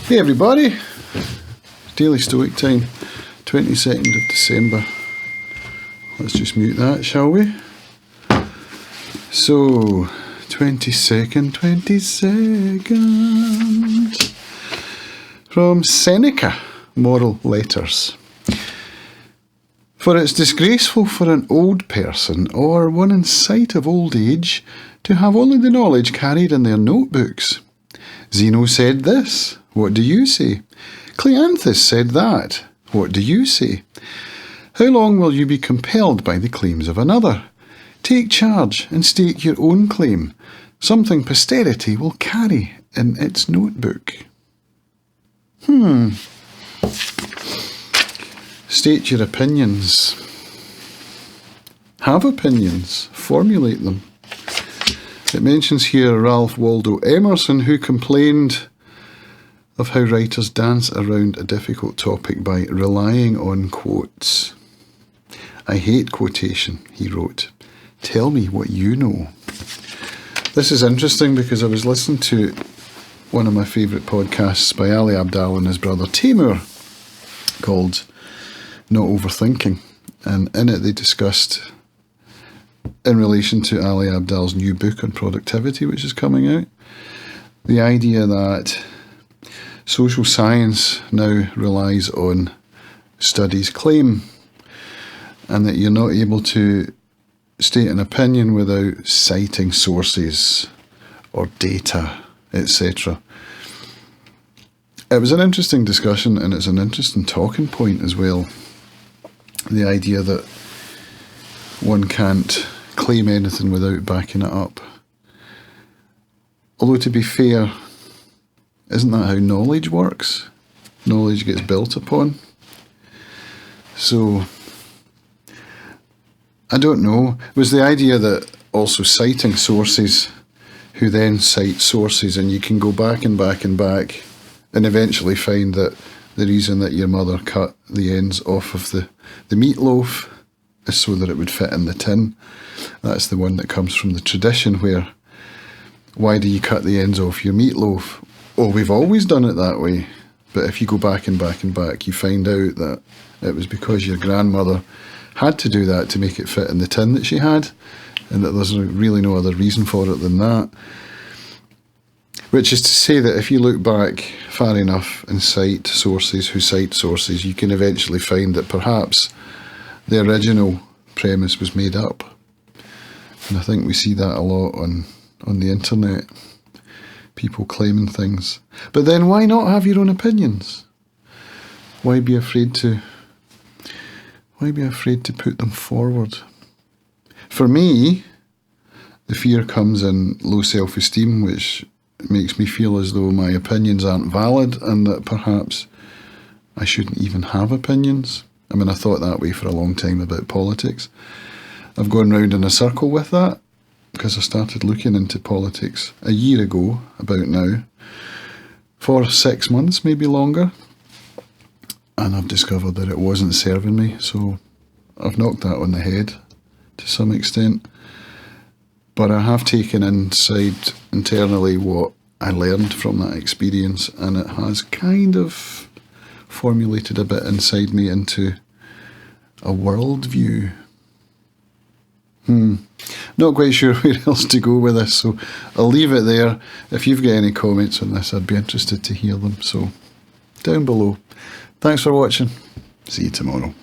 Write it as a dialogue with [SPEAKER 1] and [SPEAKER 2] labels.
[SPEAKER 1] Hey everybody, Daily Stoic time, 22nd of December. Let's just mute that, shall we? So, 22nd. From Seneca, Moral Letters. For it's disgraceful for an old person, or one in sight of old age, to have only the knowledge carried in their notebooks. Zeno said this, what do you say? Cleanthus said that, what do you say? How long will you be compelled by the claims of another? Take charge and state your own claim, something posterity will carry in its notebook. State your opinions. Have opinions. Formulate them. It mentions here Ralph Waldo Emerson, who complained of how writers dance around a difficult topic by relying on quotes. I hate quotation, he wrote. Tell me what you know. This is interesting because I was listening to one of my favourite podcasts by Ali Abdaal and his brother Taimur called Not Overthinking. And in it they discussed, in relation to Ali Abdaal's new book on productivity, which is coming out, the idea that social science now relies on studies claim, and that you're not able to state an opinion without citing sources or data, etc. It was an interesting discussion, and it's an interesting talking point as well. The idea that one can't claim anything without backing it up. Although, to be fair, isn't that how knowledge works? Knowledge gets built upon. So, I don't know. It was the idea that also citing sources who then cite sources, and you can go back and back and back and eventually find that the reason that your mother cut the ends off of the meatloaf is so that it would fit in the tin. That's the one that comes from the tradition where, why do you cut the ends off your meatloaf? Oh, we've always done it that way. But if you go back and back and back, you find out that it was because your grandmother had to do that to make it fit in the tin that she had, and that there's really no other reason for it than that. Which is to say that if you look back far enough and cite sources who cite sources, you can eventually find that perhaps the original premise was made up. And I think we see that a lot on the internet. People claiming things. But then why not have your own opinions? Why be afraid to put them forward? For me, the fear comes in low self-esteem, which makes me feel as though my opinions aren't valid and that perhaps I shouldn't even have opinions. I mean, I thought that way for a long time about politics. I've gone round in a circle with that, because I started looking into politics a year ago, about now, for 6 months, maybe longer, and I've discovered that it wasn't serving me, so I've knocked that on the head to some extent. But I have taken inside internally what I learned from that experience, and it has kind of formulated a bit inside me into a worldview. Not quite sure where else to go with this, so I'll leave it there. If you've got any comments on this, I'd be interested to hear them, so down below. Thanks for watching. See you tomorrow.